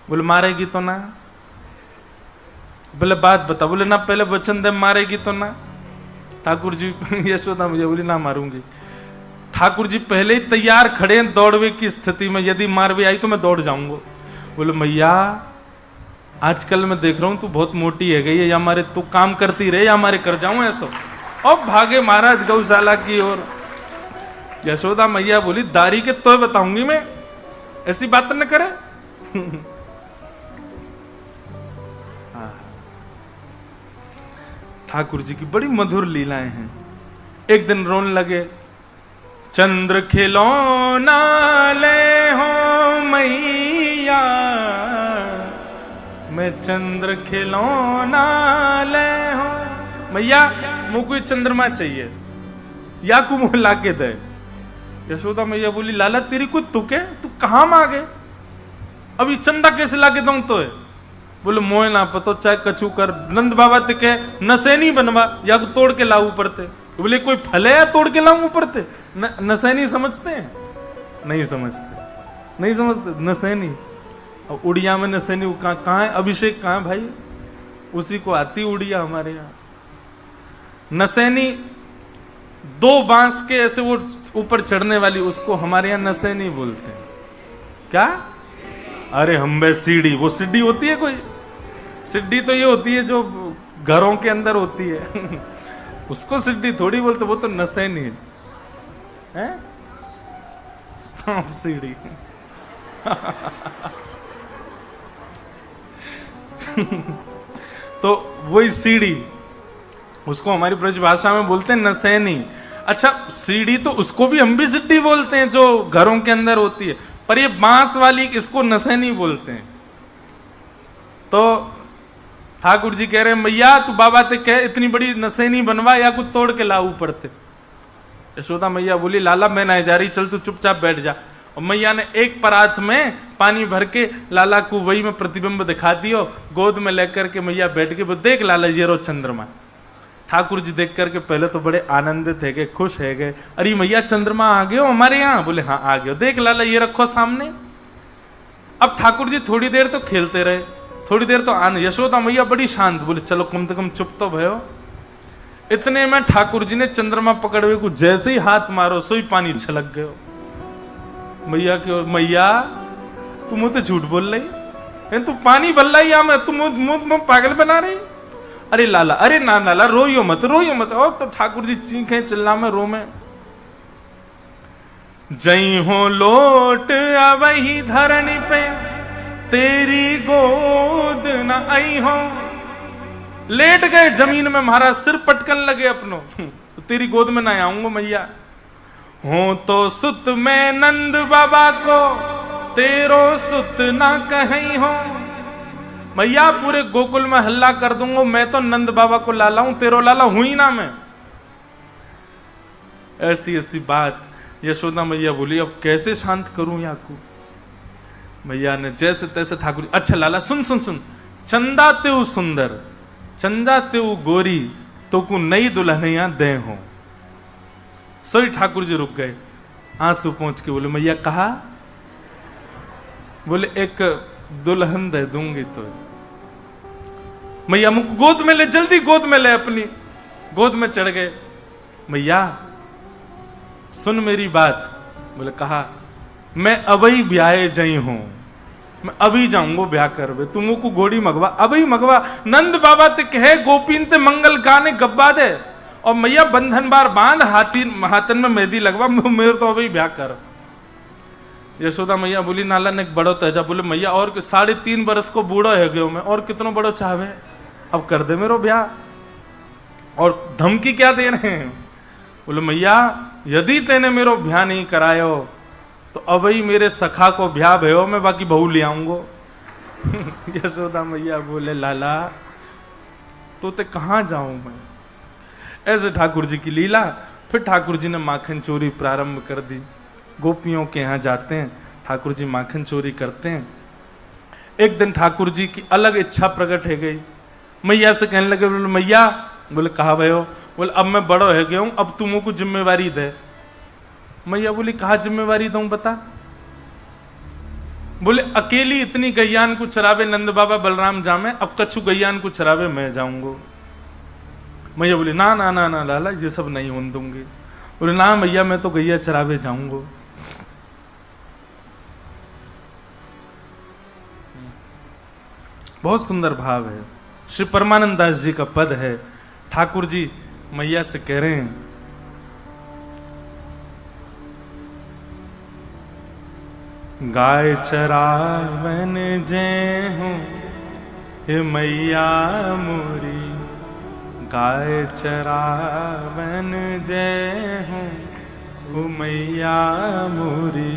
बोले मारेगी तो ना। बोले बात बता। बोले ना पहले वचन दे, मारेगी तो ना। ठाकुर जी यशोदा मुझे बोली ना मारूंगी। ठाकुर जी पहले ही तैयार खड़े हैं दौड़वे की स्थिति में, यदि मारवे आई तो मैं दौड़ जाऊंगा। बोले मैया आजकल मैं देख रहा हूं तू बहुत मोटी है गई है, या हमारे तू काम करती रहे या हमारे कर जाऊं ऐसा। और भागे महाराज गौशाला की ओर। यशोदा मैया बोली दारी के तो बताऊंगी मैं, ऐसी बात न करे। ठाकुर जी की बड़ी मधुर लीलाएं हैं। एक दिन रोने लगे, चंद्र खिलौना ले हो मैया, मैं चंद्र खिलौना ले हो मैया, मुझे कोई चंद्रमा चाहिए या को मुंह लाके दे। यशोदा मैया बोली लाला तेरी कोई तुके, तू कहां मांगे? अभी चंदा कैसे लाके दूं तो है? बोले मोए ना पतो, चाहे कछु कर, नंद बाबा ते के नसैनी बनवा या तोड़ के लाऊ पड़ते। बोले कोई फल है या तोड़ के लाऊ पड़ते? नसैनी समझते हैं? नहीं समझते, नहीं समझते नसैनी। और उड़िया में नसैनी कहाँ है? अभिषेक कहाँ है भाई? उसी को आती उड़िया हमारे यहाँ। नसैनी दो बांस के ऐसे वो ऊपर चढ़ने वाली, उसको हमारे यहाँ नसैनी बोलते हैं। क्या? अरे हम बे सीढ़ी, वो सीढ़ी होती है कोई? सीढ़ी तो ये होती है जो घरों के अंदर होती है। उसको सीढ़ी थोड़ी बोलते, वो तो नसैनी है। सांप सीढ़ी। तो वही सीढ़ी, उसको हमारी ब्रज भाषा में बोलते हैं नसैनी। अच्छा सीढ़ी तो उसको भी हम भी सीढ़ी बोलते हैं जो घरों के अंदर होती है, पर ये बांस वाली इसको नसैनी बोलते हैं। तो ठाकुर जी कह रहे हैं मैया तू बाबा ते कह इतनी बड़ी नसैनी बनवा या कुछ तोड़ के लाऊ पड़ते। यशोदा मैया बोली लाला मैं नहीं जा रही, चल तू चुपचाप बैठ जा। और मैया ने एक परात में पानी भर के लाला को वही में प्रतिबिंब दिखा दियो, गोद में लेकर के मैया बैठ के देख लाला ये रो चंद्रमा। ठाकुर जी देख करके पहले तो बड़े आनंदित है गए, खुश है गए। अरे मैया चंद्रमा आ गए हो हमारे यहाँ? बोले हाँ आ गए। देख लाला ये रखो सामने। अब ठाकुर जी थोड़ी देर तो खेलते रहे, थोड़ी देर तो आनंद। यशोदा मैया बड़ी शांत, बोले चलो कम से कम चुप तो भयो। इतने में ठाकुर जी ने चंद्रमा पकड़वे को जैसे ही हाथ मारो सोई पानी छलक गयो मैया की ओर। मैया तू मुझे झूठ बोल रही, तू पानी बल रही या मैं, तू मुझ पागल बना रही? अरे लाला, अरे ना लाला रोइयो मत, रोइयो मत। और तो ठाकुर जी चीखे चिल्ला में रो में। जई हो लोट अवही धरनी पे, तेरी गोद न आई हो। लेट गए जमीन में, महाराज सिर पटकन लगे अपनो। तो तेरी गोद में ना आऊंगा मैया। हो तो सुत में नंद बाबा को, तेरो सुत ना कहीं हो। मैया पूरे गोकुल में हल्ला कर दूंगा, मैं तो नंद बाबा को लाला हूं, तेरो लाला हुई ना मैं। ऐसी ऐसी बात। यशोदा मैया बोली अब कैसे शांत करूं याकू? मैया ने जैसे तैसे ठाकुर, अच्छा लाला सुन सुन सुन, चंदा तेऊ सुंदर, चंदा तेऊ गोरी, तो को नई दुल्हनिया दे हो। सोई ठाकुर जी रुक गए, आंसू पहुंच के बोले मैया कहा बोले एक दुल्हन दे दूंगी तो। मैया मुझको गोद में ले, जल्दी गोद में ले, अपनी गोद में चढ़ गए। मैया सुन मेरी बात। बोले कहा, मैं अभी ब्याहे जई हूं, मैं अभी जाऊंगो ब्याह करवे, तुमको घोड़ी मगवा, अभी मगवा। नंद बाबा ते कहे गोपीन ते मंगल गाने गब्बा दे, और मैया बंधन बार बांध, हाथन में मेहंदी लगवा, मेरे तो अभी ब्याह कर। यशोदा मैया बोली नाला ने बड़ो तेजा। बोले मैया और 3.5 बरस को बूढ़ो है गयो मैं, और कितनो बड़ो चाहे, अब कर दे मेरो ब्याह। और धमकी क्या दे रहे हैं? बोले मैया यदि तेने मेरो ब्याह नहीं करायो तो अभी मेरे सखा को ब्याह भयो, मैं बाकी बहू ले आऊंगो। यशोदा मैया बोले लाला तो ते कहां जाऊं मैं। ऐसे ठाकुर जी की लीला। फिर ठाकुर जी ने माखन चोरी प्रारंभ कर दी। गोपियों के यहाँ जाते हैं, ठाकुर जी माखन चोरी करते हैं। एक दिन ठाकुर जी की अलग इच्छा प्रकट है गई। मैया से कहने लगे, बोले मैया, बोले कहा भयो? बोले अब मैं बड़ो है गया हूं, अब तुमको जिम्मेवारी दे। मैया बोली कहा जिम्मेवारी दूं बता। बोले अकेली इतनी गैयान को चरावे नंद बाबा बलराम जामे, अब कछु गैयान को चरावे मैं जाऊंगो। मैया बोली ना ना ना ना लाला, ये सब नहीं होने दूंगी। बोले ना मैया, मैं तो गैया चरावे जाऊंगो। बहुत सुंदर भाव है। श्री परमानंद दास जी का पद है। ठाकुर जी मैया से कह रहे हैं, गाय चरावन जय हूँ हे मैया मोरी, गाय चरावन जय हूँ ओ मैया मोरी।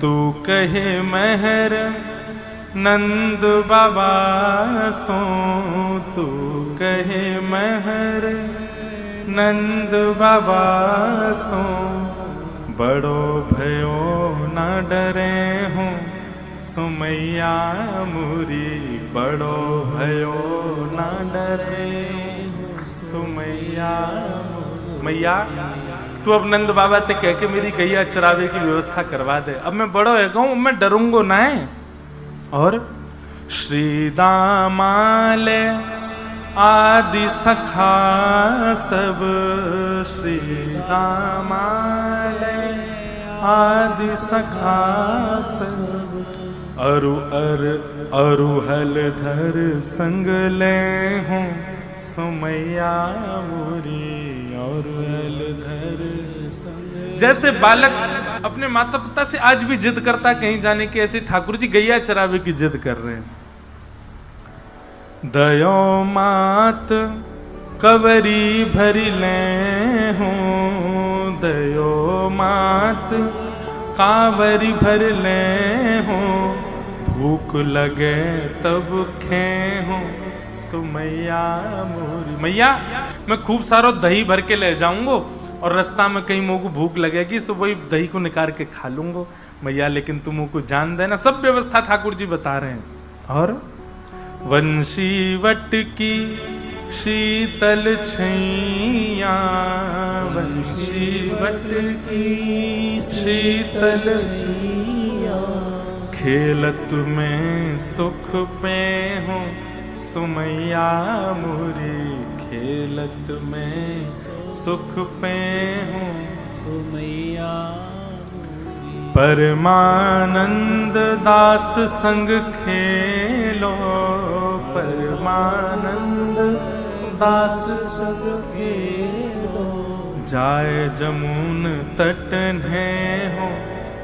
तू कहे महर नंद बाबा सो, तू कहे महर नंद बाबा सो, बड़ो भयो न डरे हूँ सुमैया मोरी, बड़ो भयो न डरे सुमैया। मैया तू अब नंद बाबा ते कह के मेरी गैया चरावे की व्यवस्था करवा दे, अब मैं बड़ो है गऊ, मैं डरूंगो ना है। और श्री दामाले आदि सखा सब, श्री दामाले आदि सखा सब, अरुहल धर संग ले हूँ सुमैया मोरी, अरुहल धर संग। जैसे बालक अपने माता पिता से आज भी जिद करता कहीं जाने की, ऐसे ठाकुर जी गैया चरावे की जिद कर रहे हैं। दयो मात कवरी भरी ले हूँ, दयो मात कावरी भर ले हूँ, भूख लगे तब खे हूँ सुमैया मोरी। मैया मैं खूब सारो दही भर के ले जाऊंगो, और रास्ता में कहीं मोको भूख लगेगी तो वही दही को निकाल के खा लूंगो। मैया लेकिन तुम को जान देना, सब व्यवस्था ठाकुर जी बता रहे हैं। और वंशी वट की शीतल छैया, वंशी वट की शीतल छैया, खेलत में सुख पे हूँ सुमैया मोरी, खेलत में सुख पे हूँ सुमैया। परमानंद दास संग खेलो, परमानंद दास संग खेलो, जाए जमुन तटने हो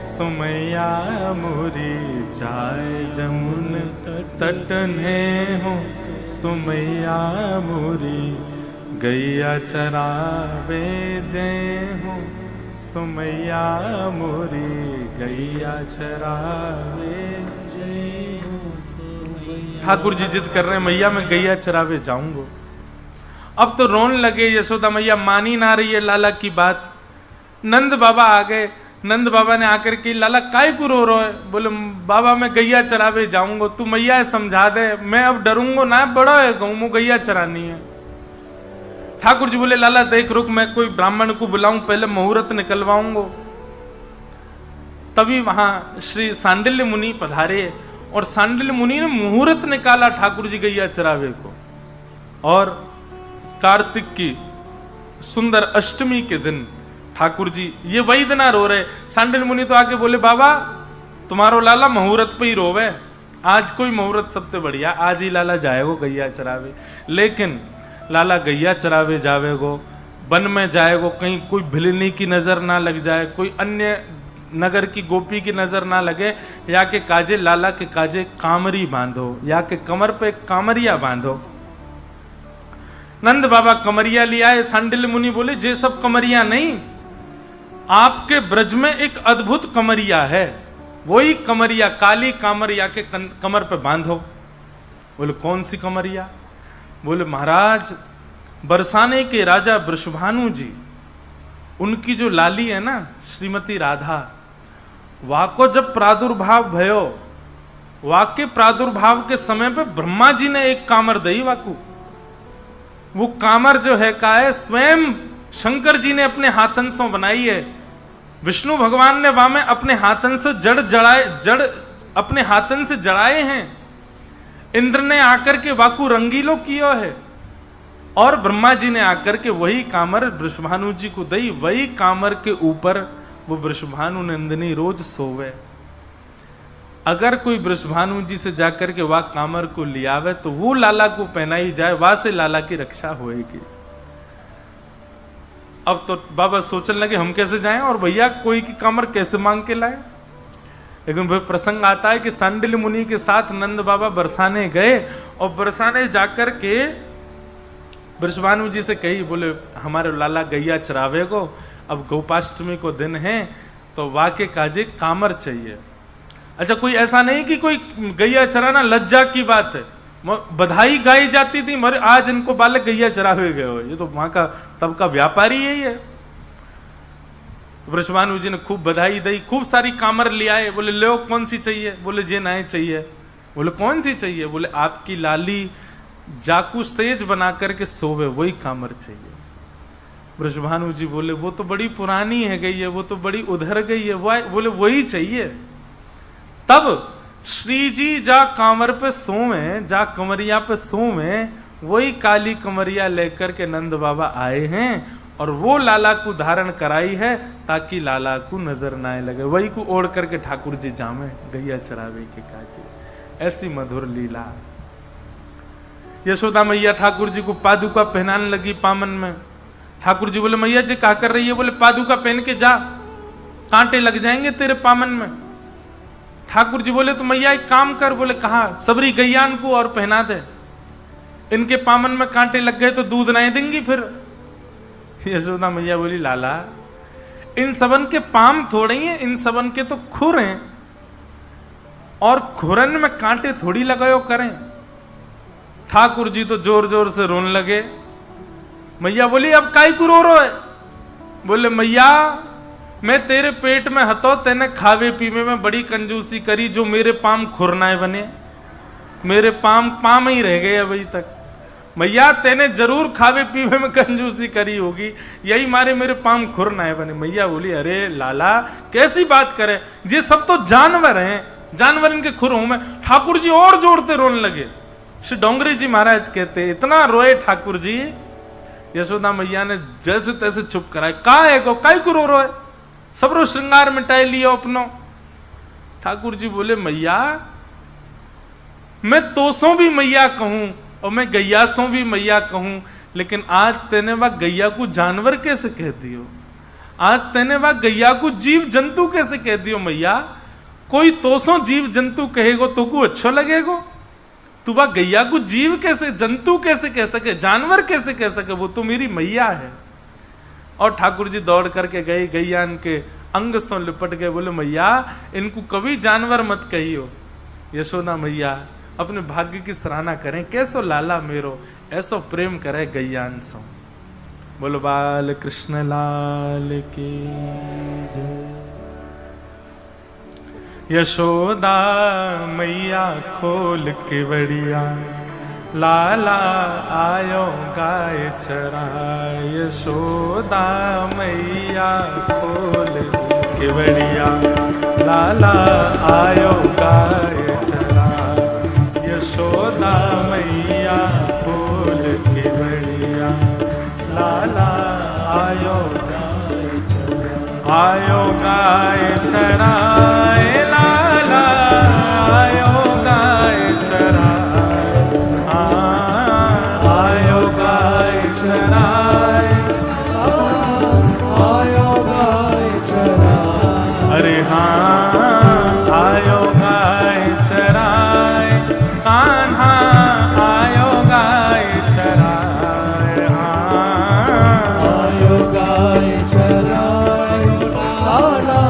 सुमैया मोरी, जाए जमुन तटने हो सुमैया मोरी, गैया चरावे जय हो सुमैया मोरी, गैया चरावे जय हो सुमैया। ठाकुर जी जिद कर रहे हैं, मैया मैं गैया चरावे जाऊंगो। अब तो रोने लगे यशोदा मैया, मानी ना रही है लाला की बात। नंद बाबा आ गए। नंद बाबा ने आकर के, लाला काय को रो है? बोले बाबा मैं गैया चरावे जाऊंगो, तू मैया समझा दे, मैं अब डरूंगो ना, बड़ा है गऊ गैया चरानी है। ठाकुर जी बोले लाला देख रुक, मैं कोई ब्राह्मण को बुलाऊं, पहले मुहूर्त निकलवाऊंगो। तभी वहां श्री सांडिल्य मुनि पधारे और सांडिल्य मुनि ने मुहूर्त निकाला ठाकुर जी गैया चरावे को। और कार्तिक की सुंदर अष्टमी के दिन ठाकुर जी ये वही दिन रो रहे। सांडिल्य मुनि तो आके बोले बाबा तुम्हारो लाला मुहूर्त पे ही रोवे, आज कोई मुहूर्त सबसे बढ़िया, आज ही लाला जाएगो गैया चरावे। लेकिन लाला गैया चरावे जावेगो, वन में जाएगो, कहीं कोई भिलनी की नजर ना लग जाए, कोई अन्य नगर की गोपी की नजर ना लगे, या के काजे लाला के काजे कामरी बांधो, या के कमर पे कामरिया बांधो। नंद बाबा कमरिया लिया है। सांडिल्य मुनि बोले जे सब कमरिया नहीं, आपके ब्रज में एक अद्भुत कमरिया है, वही कमरिया काली कामरिया के कमर पे बांधो। बोले कौन सी कमरिया? बोले महाराज बरसाने के राजा वृषभानु जी, उनकी जो लाली है ना श्रीमती राधा, वाको जब प्रादुर्भाव भयो, वाके प्रादुर्भाव के समय पे ब्रह्मा जी ने एक कामर दई वाकू। वो कामर जो है का है स्वयं शंकर जी ने अपने हाथन से बनाई है। विष्णु भगवान ने वहां में अपने हाथन से जड़ अपने हाथन से जड़ाए हैं। इंद्र ने आकर के वाकू रंगीलो कियो है, और ब्रह्मा जी ने आकर के वही कामर वृषभानु जी को दई। वही कामर के ऊपर वो वृषभानु नंदिनी रोज सोवे। अगर कोई वृषभानु जी से जाकर के वह कामर को लियावे तो वो लाला को पहनाई जाए, वहां से लाला की रक्षा होएगी। अब तो बाबा सोचने लगे हम कैसे जाएं और भैया कोई की कामर कैसे मांग के लाए। लेकिन फिर प्रसंग आता है कि सांडिल्य मुनि के साथ नंद बाबा बरसाने गए, और बरसाने जाकर के वृषभानु जी से कही, बोले हमारे लाला गैया चरावे को, अब गोपाष्टमी को दिन है तो वाके काजे कामर चाहिए। अच्छा कोई ऐसा नहीं कि कोई गैया चराना लज्जा की बात है, बधाई गाई जाती थी मरे आज इनको बालक गैया चरावे गए हो, ये तो वहां का तब का व्यापारी यही है। वृषभानु जी ने खूब बधाई दी, खूब सारी कामर ले आए। बोले लो कौन सी चाहिए? बोले जे नाए चाहिए। बोले कौन सी चाहिए? बोले आपकी लाली जाकू सेज बना करके सोवे वही कामर चाहिए। वृषभानु जी बोले वो तो बड़ी पुरानी है गई है, वो तो बड़ी उधर गई है, वो बोले वही चाहिए। तब श्री जी जा कांवर पे सोवे, जा कमरिया पे सोवे, वही काली कमरिया लेकर के नंद बाबा आए हैं और वो लाला को धारण कराई है ताकि लाला को नजर ना लगे। वही को ओढ़ करके ठाकुर जी जामे गैया चरावे के काजे। ऐसी मधुर लीला। यशोदा मैया ठाकुर जी को पादुका पहनाने लगी पामन में। ठाकुर जी बोले मैया जी क्या कर रही है? बोले पादुका पहन के जा, कांटे लग जाएंगे तेरे पामन में। ठाकुर जी बोले तो मैया एक काम कर। बोले कहा? सबरी गैयान को और पहना दे, इनके पामन में कांटे लग गए तो दूध नहीं देंगी फिर। यशोदा मैया बोली लाला इन सबन के पाम थोड़े ही हैं, इन सबन के तो खुर हैं, और खुरन में कांटे थोड़ी लगायो करें। ठाकुर जी तो जोर जोर से रोने लगे। मैया बोली अब काई को रो रहे है? बोले मैया मैं तेरे पेट में हतो, तेने खावे पीवे में बड़ी कंजूसी करी, जो मेरे पाम खुरनाए बने, मेरे पाम ही रह गए अभी तक। मैया तेने जरूर खावे पीवे में कंजूसी करी होगी, यही मारे मेरे पाम खुरनाए बने। मैया बोली अरे लाला कैसी बात करे, ये सब तो जानवर हैं, जानवर इनके खुर हूं मैं। ठाकुर जी और जोरते रोने लगे। श्री डोंगरी जी महाराज कहते इतना रोए ठाकुर जी, यशोदा मैया ने जैसे तैसे चुप कराए। कहा है गो काई को रो रहे, सबरो श्रृंगार मिटाए लियो अपनो। ठाकुर जी बोले मैया मैं तोसों भी मैया कहूं और मैं गैया सो भी मैया कहूं, लेकिन आज तेने वह गैया को जानवर कैसे कह दियो? आज तेने वह गैया को जीव जंतु कैसे कह दियो? मैया कोई तोसों जीव जंतु कहेगो तो को अच्छा लगेगो? तू वह गैया को जीव कैसे, जंतु कैसे कह सके, जानवर कैसे कह सके? वो तो मेरी मैया है। और ठाकुर जी दौड़ करके गए, गैया इनके अंग से लिपट गए। बोले मैया इनको कभी जानवर मत कहियो। यशोदा मैया अपने भाग्य की सराहना करें, कैसो लाला मेरो ऐसो प्रेम करे गैयान सो। बोलो बाल कृष्ण लाल की जय। यशोदा मैया खोल के बढ़िया, लाला आयो गाय चरा। यशोदा मैया खोल के बढ़िया, लाला आयो गाय चरा, यशोदा मैया फूल की बढ़िया, लाला आयो गाय चराए, लाला आयो गाय चराए, आयो गाय चराए,
आयो गाय चराए,
अरे हाँ आयो गाय चराए, कान्हा आयो गाय चराए,
आयो गाय चराए, लाला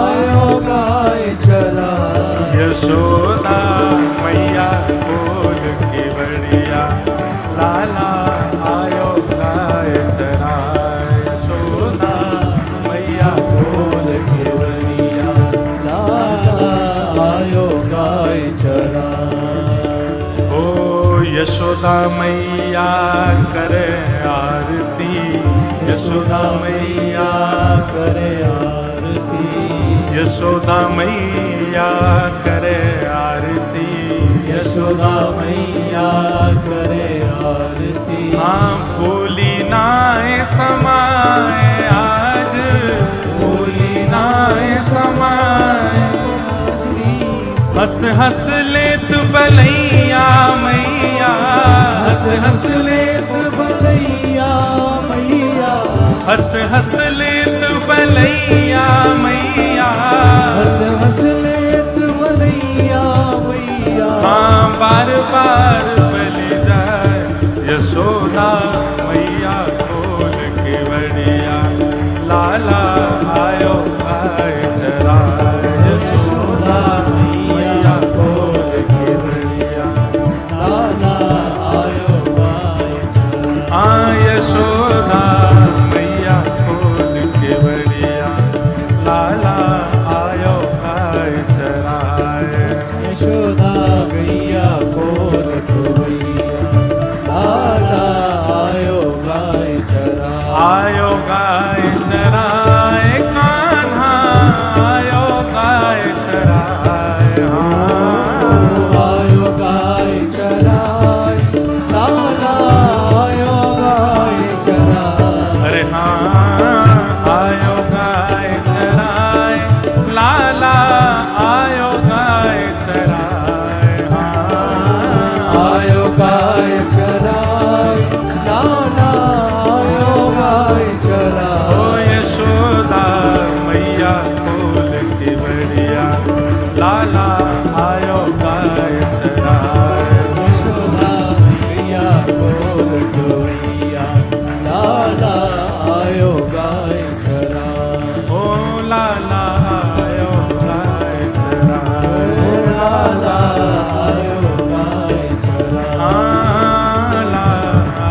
आयो गाय चराए,
यशोदा मैया फूल की बढ़िया, लाला आयो गाय चराए, यशोदा मैया फूल की बढ़िया,
लाला आयो गाय चराए।
ओ यशोदा मैया करे आरती, यशोदा मैया
करे आरती,
यशोदा मैया करे आरती,
यशोदा मैया करे आरती,
हाँ भूली नाए समाए आज, भूली नाए समाए, हंस हंस लेत बलैया मैया, हंस हंस लेत
बलैया मैया,
हंस हंस लेत बलैया मैया,
हंस हंस लेत बलैया मैया,
हाँ बार बार बलि जाए, यशोदा मैया खोल के बढ़िया, लाला आयो गाय चराए, यशोदा मैया खोल के बढ़िया,
लाला आयो गाय चराए,
हाँ यशोदा मैया खोल के बढ़िया, लाला आयो गाय चराए,
यशोदा गैया खोल खुबैया, लाला आयो गाय चराए,
आयो गाय चराए, कान्हा आयो गाय चराए,
आयो गाय चराए, लाला आयो गाय चराए,
अरे हाँ आयो गाय चराए, लाला आयो गाय चराए,
आयो गाय चराए, लाला आयो गाय
ओ
चराए,
यशोदा मैया खोल के बढ़िया, लाला आयो गाय चराए,
यशोदा मैया खोल खुबैया, लाला आयो गाय चराए,
ओ लाला आयो गाय चराए,
लाला आयो गाय चराए,
हाँ लाला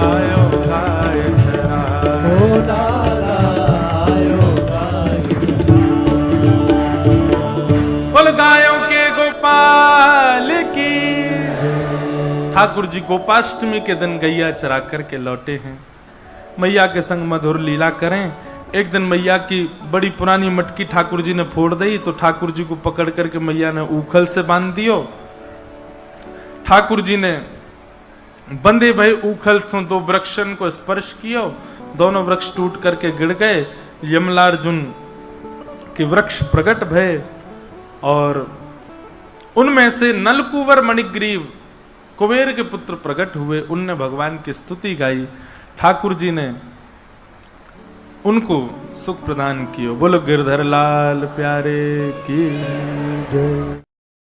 आयो गाय चराए,
ओ लाला आयो गाय
बोल गायों के गोपाल की। ठाकुर जी गोपाष्टमी के दिन गैया चरा करके लौटे हैं, मैया के संग मधुर लीला करें। एक दिन मैया की बड़ी पुरानी मटकी ठाकुर जी ने फोड़ दी, तो ठाकुर जी को पकड़ करके मैया ने ऊखल से बांध दियो। ठाकुर जी ने बंधे भय ऊखल से दो वृक्षन को स्पर्श कियो, दोनों वृक्ष टूट करके गिर गए। यमलार्जुन के वृक्ष प्रकट भय और उनमें से नलकुवर मणिग्रीव कुबेर के पुत्र प्रकट हुए। उनने भगवान की स्तुति गाई, ठाकुर जी ने उनको सुख प्रदान कियो। बोलो गिरधर लाल प्यारे की।